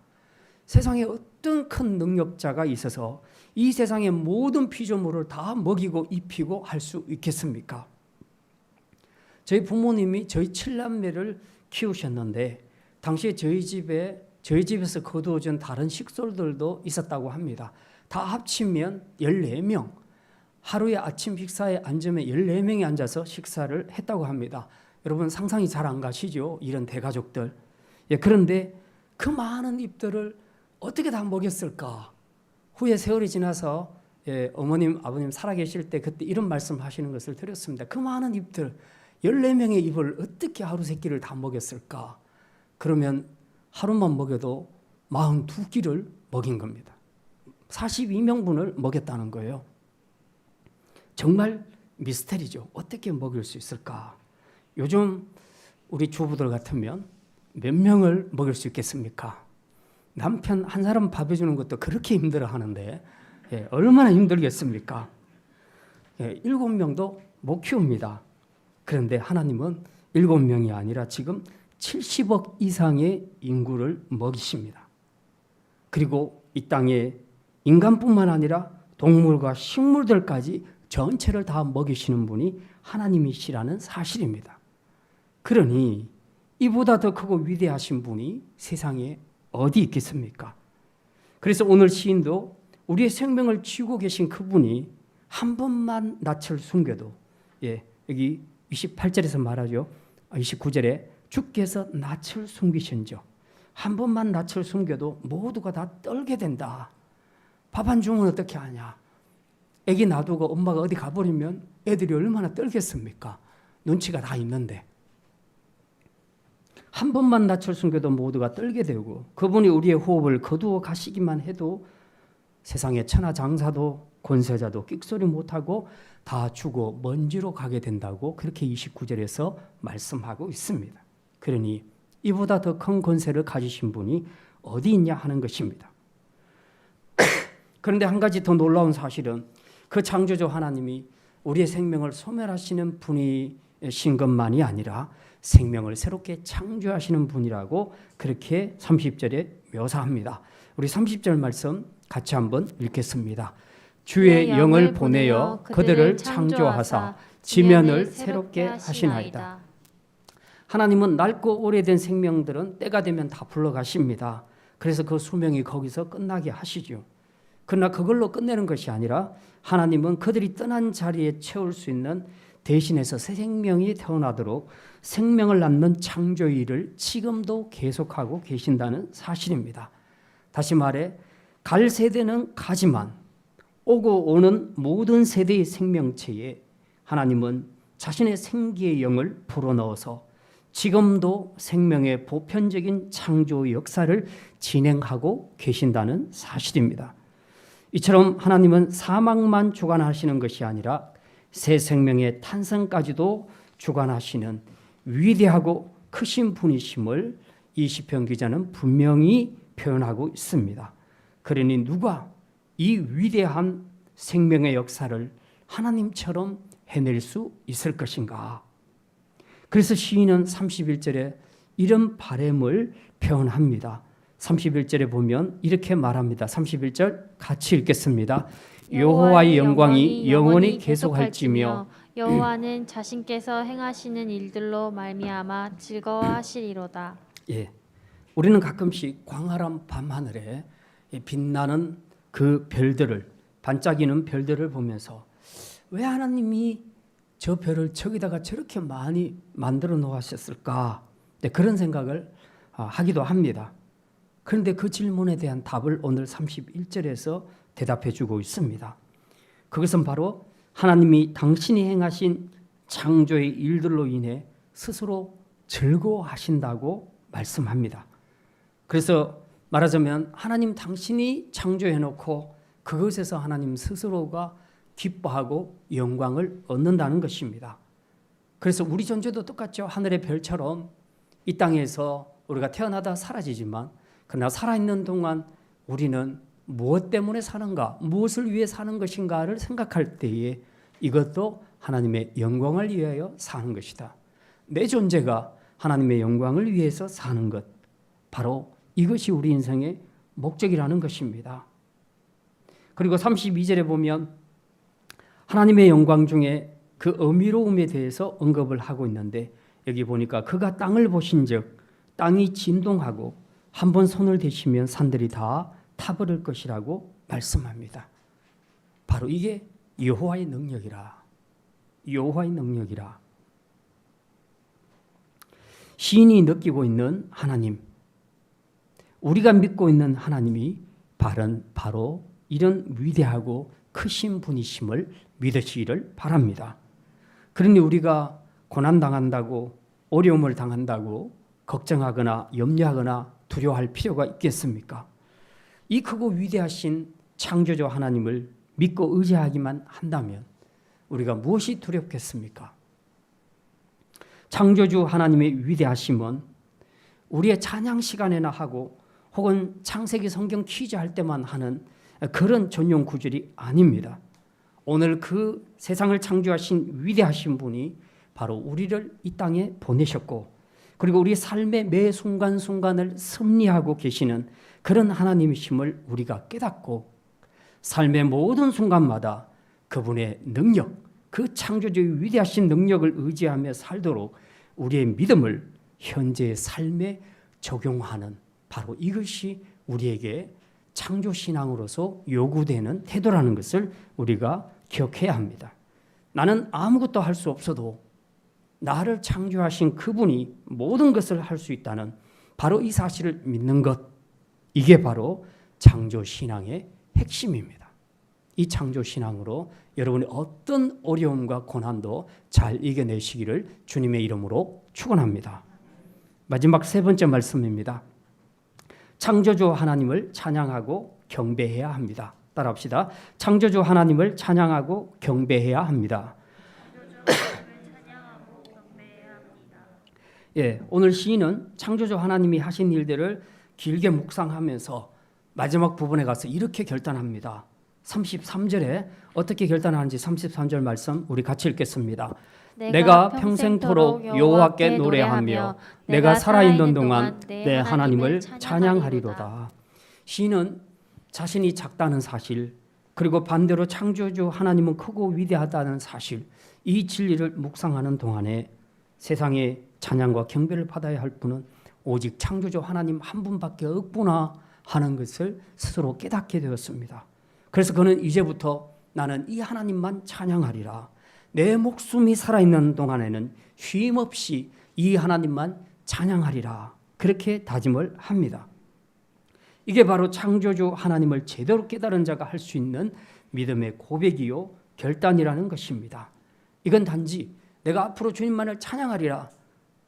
세상에 어떤 큰 능력자가 있어서 이 세상의 모든 피조물을 다 먹이고 입히고 할 수 있겠습니까? 저희 부모님이 저희 7남매를 키우셨는데 당시에 저희 집에서 거두어준 다른 식솔들도 있었다고 합니다. 다 합치면 14명, 하루에 아침 식사에 앉으면 14명이 앉아서 식사를 했다고 합니다. 여러분 상상이 잘 안 가시죠? 이런 대가족들. 그런데 그 많은 입들을 어떻게 다 먹였을까? 후에 세월이 지나서 어머님, 아버님 살아계실 때 그때 이런 말씀하시는 것을 드렸습니다. 그 많은 입들, 14명의 입을 어떻게 하루 세 끼를 다 먹였을까? 그러면 하루만 먹여도 42끼를 먹인 겁니다. 42명분을 먹였다는 거예요. 정말 미스테리죠. 어떻게 먹일 수 있을까? 요즘 우리 주부들 같으면 몇 명을 먹일 수 있겠습니까? 남편 한 사람 밥 해주는 것도 그렇게 힘들어 하는데 얼마나 힘들겠습니까? 7명도 못 키웁니다. 그런데 하나님은 7명이 아니라 지금 70억 이상의 인구를 먹이십니다. 그리고 이 땅에 인간뿐만 아니라 동물과 식물들까지 전체를 다 먹이시는 분이 하나님이시라는 사실입니다. 그러니 이보다 더 크고 위대하신 분이 세상에 어디 있겠습니까? 그래서 오늘 시인도 우리의 생명을 쥐고 계신 그분이 한 번만 낯을 숨겨도 여기 28절에서 말하죠. 29절에 주께서 낯을 숨기신즉 한 번만 낯을 숨겨도 모두가 다 떨게 된다. 밥 한 주면 어떻게 하냐? 애기 놔두고 엄마가 어디 가버리면 애들이 얼마나 떨겠습니까? 눈치가 다 있는데. 한 번만 낯을 숨겨도 모두가 떨게 되고 그분이 우리의 호흡을 거두어 가시기만 해도 세상의 천하장사도 권세자도 끽소리 못하고 다 죽어 먼지로 가게 된다고 그렇게 29절에서 말씀하고 있습니다. 그러니 이보다 더 큰 권세를 가지신 분이 어디 있냐 하는 것입니다. 그런데 한 가지 더 놀라운 사실은 그 창조주 하나님이 우리의 생명을 소멸하시는 분이신 것만이 아니라 생명을 새롭게 창조하시는 분이라고 그렇게 30절에 묘사합니다. 우리 30절 말씀 같이 한번 읽겠습니다. 주의 영을 보내어 그들을 창조하사 지면을 새롭게 하시나이다. 하나님은 낡고 오래된 생명들은 때가 되면 다 불러가십니다. 그래서 그 수명이 거기서 끝나게 하시죠. 그러나 그걸로 끝내는 것이 아니라 하나님은 그들이 떠난 자리에 채울 수 있는 대신해서 새 생명이 태어나도록 생명을 낳는 창조 일을 지금도 계속하고 계신다는 사실입니다. 다시 말해 갈 세대는 가지만 오고 오는 모든 세대의 생명체에 하나님은 자신의 생기의 영을 불어넣어서 지금도 생명의 보편적인 창조 역사를 진행하고 계신다는 사실입니다. 이처럼 하나님은 사망만 주관하시는 것이 아니라 새 생명의 탄생까지도 주관하시는 위대하고 크신 분이심을 이 시편 기자는 분명히 표현하고 있습니다. 그러니 누가 이 위대한 생명의 역사를 하나님처럼 해낼 수 있을 것인가? 그래서 시인은 31절에 이런 바람을 표현합니다. 31절에 보면 이렇게 말합니다. 31절 같이 읽겠습니다. 여호와의 영광이 영원히 계속할지며 여호와는 자신께서 행하시는 일들로 말미암아 즐거워하시리로다. 예, 우리는 가끔씩 광활한 밤하늘에 빛나는 그 별들을 반짝이는 별들을 보면서 왜 하나님이 저 별을 저기다가 저렇게 많이 만들어 놓으셨을까? 네, 그런 생각을 하기도 합니다. 그런데 그 질문에 대한 답을 오늘 31절에서 대답해 주고 있습니다. 그것은 바로 하나님이 당신이 행하신 창조의 일들로 인해 스스로 즐거워하신다고 말씀합니다. 그래서 말하자면 하나님 당신이 창조해 놓고 그것에서 하나님 스스로가 기뻐하고 영광을 얻는다는 것입니다. 그래서 우리 존재도 똑같죠. 하늘의 별처럼 이 땅에서 우리가 태어나다 사라지지만 그러나 살아있는 동안 우리는 무엇 때문에 사는가, 무엇을 위해 사는 것인가를 생각할 때에 이것도 하나님의 영광을 위하여 사는 것이다. 내 존재가 하나님의 영광을 위해서 사는 것, 바로 이것이 우리 인생의 목적이라는 것입니다. 그리고 32절에 보면 하나님의 영광 중에 그 어미로움에 대해서 언급을 하고 있는데 여기 보니까 그가 땅을 보신즉 땅이 진동하고 한번 손을 대시면 산들이 다 타버릴 것이라고 말씀합니다. 바로 이게 여호와의 능력이라. 여호와의 능력이라. 시인이 느끼고 있는 하나님, 우리가 믿고 있는 하나님이 바로 이런 위대하고 크신 분이심을 믿으시기를 바랍니다. 그러니 우리가 고난당한다고 어려움을 당한다고 걱정하거나 염려하거나 두려워할 필요가 있겠습니까? 이 크고 위대하신 창조주 하나님을 믿고 의지하기만 한다면 우리가 무엇이 두렵겠습니까? 창조주 하나님의 위대하심은 우리의 찬양 시간에나 하고 혹은 창세기 성경 퀴즈 할 때만 하는 그런 전용 구절이 아닙니다. 오늘 그 세상을 창조하신 위대하신 분이 바로 우리를 이 땅에 보내셨고 그리고 우리 삶의 매 순간순간을 섭리하고 계시는 그런 하나님이심을 우리가 깨닫고 삶의 모든 순간마다 그분의 능력, 그 창조주의 위대하신 능력을 의지하며 살도록 우리의 믿음을 현재의 삶에 적용하는 바로 이것이 우리에게 창조신앙으로서 요구되는 태도라는 것을 우리가 기억해야 합니다. 나는 아무것도 할 수 없어도 나를 창조하신 그분이 모든 것을 할 수 있다는 바로 이 사실을 믿는 것, 이게 바로 창조신앙의 핵심입니다. 이 창조신앙으로 여러분이 어떤 어려움과 고난도 잘 이겨내시기를 주님의 이름으로 축원합니다. 마지막 세 번째 말씀입니다. 창조주 하나님을 찬양하고 경배해야 합니다. 따라합시다. 창조주 하나님을 찬양하고 경배해야 합니다. 예, 오늘 시인은 창조주 하나님이 하신 일들을 길게 묵상하면서 마지막 부분에 가서 이렇게 결단합니다. 33절에 어떻게 결단하는지 33절 말씀 우리 같이 읽겠습니다. 내가 평생토록 여호와께 노래하며 내가 살아있는 동안 내 하나님을 찬양하리로다. 시인은 자신이 작다는 사실, 그리고 반대로 창조주 하나님은 크고 위대하다는 사실, 이 진리를 묵상하는 동안에 세상에 찬양과 경배를 받아야 할 분은 오직 창조주 하나님 한 분밖에 없구나 하는 것을 스스로 깨닫게 되었습니다. 그래서 그는 이제부터 나는 이 하나님만 찬양하리라. 내 목숨이 살아있는 동안에는 쉼 없이 이 하나님만 찬양하리라. 그렇게 다짐을 합니다. 이게 바로 창조주 하나님을 제대로 깨달은 자가 할 수 있는 믿음의 고백이요 결단이라는 것입니다. 이건 단지 내가 앞으로 주님만을 찬양하리라.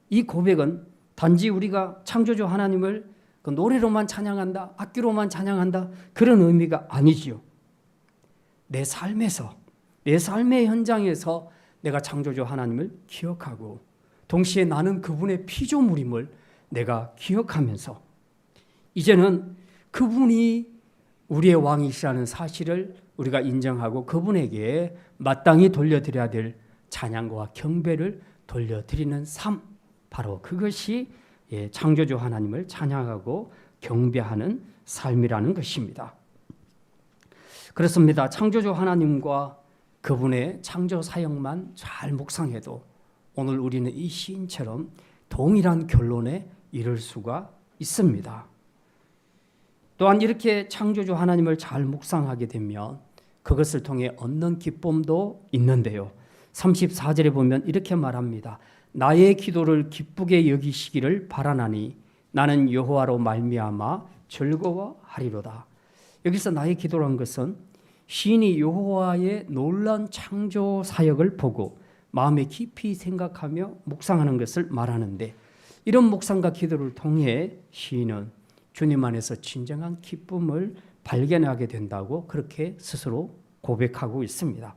이 고백은 단지 우리가 창조주 하나님을 그 노래로만 찬양한다, 악기로만 찬양한다 그런 의미가 아니지요. 내 삶에서, 내 삶의 현장에서 내가 창조주 하나님을 기억하고 동시에 나는 그분의 피조물임을 내가 기억하면서 이제는 그분이 우리의 왕이시라는 사실을 우리가 인정하고 그분에게 마땅히 돌려드려야 될 찬양과 경배를 돌려드리는 삶, 바로 그것이 창조주 하나님을 찬양하고 경배하는 삶이라는 것입니다. 그렇습니다. 창조주 하나님과 그분의 창조 사역만 잘 묵상해도 오늘 우리는 이 시인처럼 동일한 결론에 이를 수가 있습니다. 또한 이렇게 창조주 하나님을 잘 묵상하게 되면 그것을 통해 얻는 기쁨도 있는데요. 34절에 보면 이렇게 말합니다. 나의 기도를 기쁘게 여기시기를 바라나니 나는 여호와로 말미암아 즐거워하리로다. 여기서 나의 기도란 것은 시인이 여호와의 놀라운 창조 사역을 보고 마음에 깊이 생각하며 묵상하는 것을 말하는데 이런 묵상과 기도를 통해 시인은 주님 안에서 진정한 기쁨을 발견하게 된다고 그렇게 스스로 고백하고 있습니다.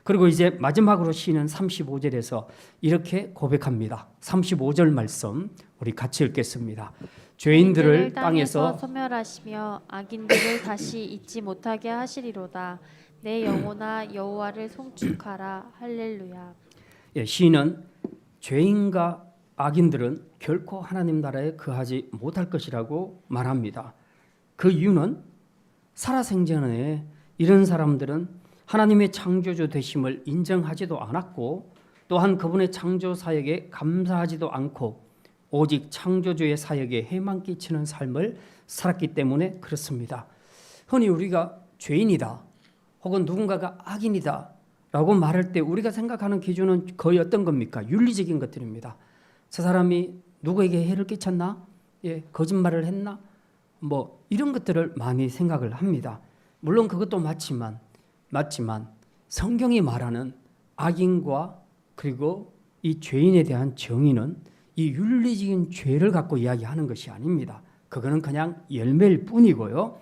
그리고 이제 마지막으로 시인은 35절에서 이렇게 고백합니다. 35절 말씀 우리 같이 읽겠습니다. 죄인들을 땅에서 소멸하시며 악인들을 다시 잊지 못하게 하시리로다. 내 영혼아 여호와를 송축하라. 할렐루야. 시인은 죄인과 악인들은 결코 하나님 나라에 거하지 못할 것이라고 말합니다. 그 이유는 살아생전에 이런 사람들은 하나님의 창조주 되심을 인정하지도 않았고 또한 그분의 창조 사역에 감사하지도 않고 오직 창조주의 사역에 해만 끼치는 삶을 살았기 때문에 그렇습니다. 흔히 우리가 죄인이다 혹은 누군가가 악인이다 라고 말할 때 우리가 생각하는 기준은 거의 어떤 겁니까? 윤리적인 것들입니다. 저 사람이 누구에게 해를 끼쳤나? 거짓말을 했나? 이런 것들을 많이 생각을 합니다. 물론 그것도 맞지만 성경이 말하는 악인과 그리고 이 죄인에 대한 정의는 이 윤리적인 죄를 갖고 이야기하는 것이 아닙니다. 그거는 그냥 열매일 뿐이고요.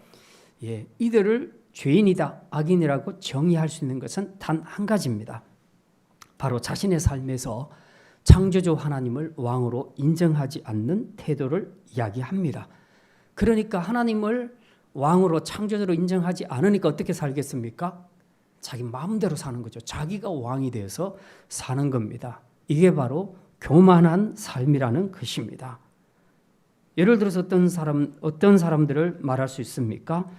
이들을 죄인이다, 악인이라고 정의할 수 있는 것은 단 한 가지입니다. 바로 자신의 삶에서 창조주 하나님을 왕으로 인정하지 않는 태도를 이야기합니다. 그러니까 하나님을 왕으로 창조주로 인정하지 않으니까 어떻게 살겠습니까? 자기 마음대로 사는 거죠. 자기가 왕이 되어서 사는 겁니다. 이게 바로 교만한 삶이라는 것입니다. 예를 들어서 어떤 사람들을 말할 수 있습니까?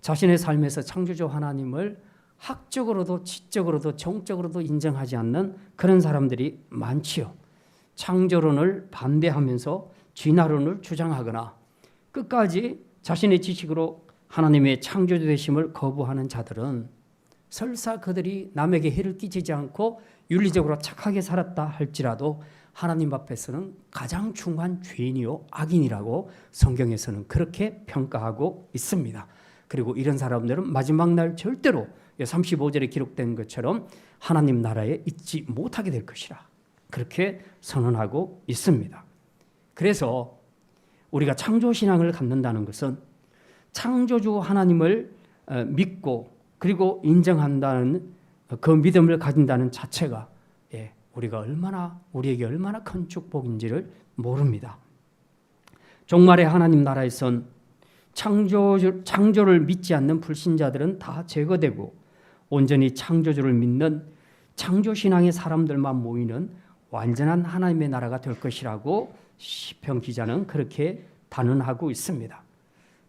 자신의 삶에서 창조주 하나님을 학적으로도 지적으로도 정적으로도 인정하지 않는 그런 사람들이 많지요. 창조론을 반대하면서 진화론을 주장하거나 끝까지 자신의 지식으로 하나님의 창조주 되심을 거부하는 자들은 설사 그들이 남에게 해를 끼치지 않고 윤리적으로 착하게 살았다 할지라도 하나님 앞에서는 가장 중한 죄인이요 악인이라고 성경에서는 그렇게 평가하고 있습니다. 그리고 이런 사람들은 마지막 날 절대로 35절에 기록된 것처럼 하나님 나라에 있지 못하게 될 것이라 그렇게 선언하고 있습니다. 그래서 우리가 창조신앙을 갖는다는 것은 창조주 하나님을 믿고 그리고 인정한다는 그 믿음을 가진다는 자체가 우리에게 얼마나 큰 축복인지를 모릅니다. 종말의 하나님 나라에선 창조를 믿지 않는 불신자들은 다 제거되고 온전히 창조주를 믿는 창조신앙의 사람들만 모이는 완전한 하나님의 나라가 될 것이라고 시편 기자는 그렇게 단언하고 있습니다.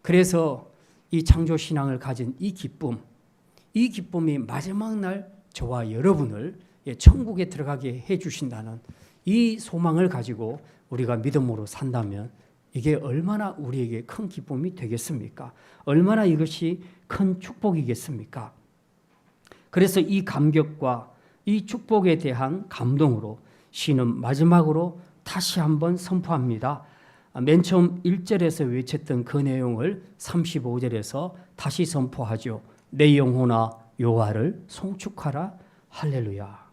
그래서 이 창조 신앙을 가진 이 기쁨이 마지막 날 저와 여러분을 천국에 들어가게 해 주신다는 이 소망을 가지고 우리가 믿음으로 산다면 이게 얼마나 우리에게 큰 기쁨이 되겠습니까? 얼마나 이것이 큰 축복이겠습니까? 그래서 이 감격과 이 축복에 대한 감동으로 시는 마지막으로 다시 한번 선포합니다. 맨 처음 1절에서 외쳤던 그 내용을 35절에서 다시 선포하죠. 내 영혼아 여호와를 송축하라 할렐루야.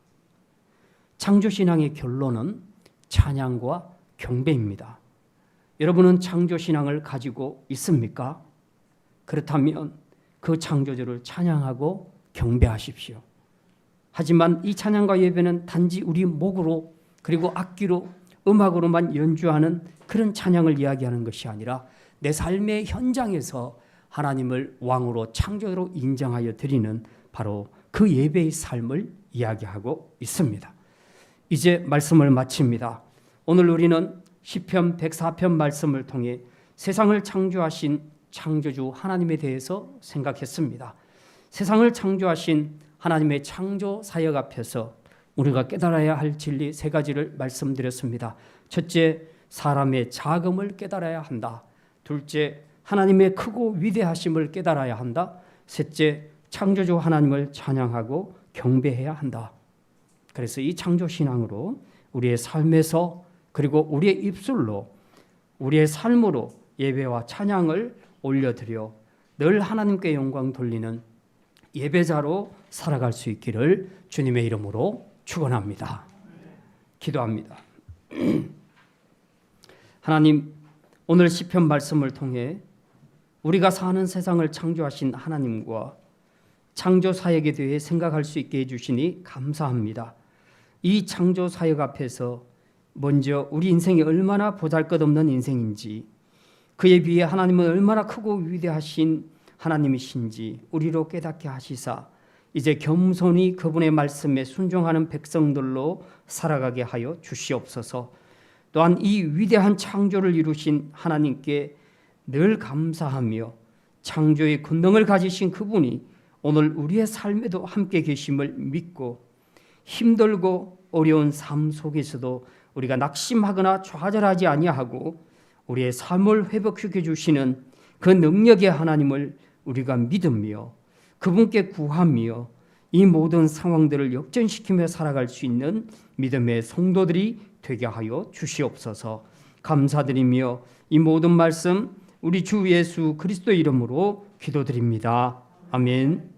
창조신앙의 결론은 찬양과 경배입니다. 여러분은 창조신앙을 가지고 있습니까? 그렇다면 그 창조주를 찬양하고 경배하십시오. 하지만 이 찬양과 예배는 단지 우리 목으로 그리고 악기로 음악으로만 연주하는 그런 찬양을 이야기하는 것이 아니라 내 삶의 현장에서 하나님을 왕으로 창조로 인정하여 드리는 바로 그 예배의 삶을 이야기하고 있습니다. 이제 말씀을 마칩니다. 오늘 우리는 시편 104편 말씀을 통해 세상을 창조하신 창조주 하나님에 대해서 생각했습니다. 세상을 창조하신 하나님의 창조 사역 앞에서 우리가 깨달아야 할 진리 3가지를 말씀드렸습니다. 첫째, 사람의 자금을 깨달아야 한다. 둘째, 하나님의 크고 위대하심을 깨달아야 한다. 셋째, 창조주 하나님을 찬양하고 경배해야 한다. 그래서 이 창조신앙으로 우리의 삶에서 그리고 우리의 입술로 우리의 삶으로 예배와 찬양을 올려드려 늘 하나님께 영광 돌리는 예배자로 살아갈 수 있기를 주님의 이름으로 축원합니다. 기도합니다. 하나님, 오늘 시편 말씀을 통해 우리가 사는 세상을 창조하신 하나님과 창조 사역에 대해 생각할 수 있게 해주시니 감사합니다. 이 창조 사역 앞에서 먼저 우리 인생이 얼마나 보잘것없는 인생인지, 그에 비해 하나님은 얼마나 크고 위대하신 하나님이신지 우리로 깨닫게 하시사 이제 겸손히 그분의 말씀에 순종하는 백성들로 살아가게 하여 주시옵소서. 또한 이 위대한 창조를 이루신 하나님께 늘 감사하며 창조의 권능을 가지신 그분이 오늘 우리의 삶에도 함께 계심을 믿고 힘들고 어려운 삶 속에서도 우리가 낙심하거나 좌절하지 아니하고 우리의 삶을 회복시켜 주시는 그 능력의 하나님을 우리가 믿으며 그분께 구하며 이 모든 상황들을 역전시키며 살아갈 수 있는 믿음의 성도들이 되게 하여 주시옵소서. 감사드리며 이 모든 말씀 우리 주 예수 그리스도 이름으로 기도드립니다. 아멘.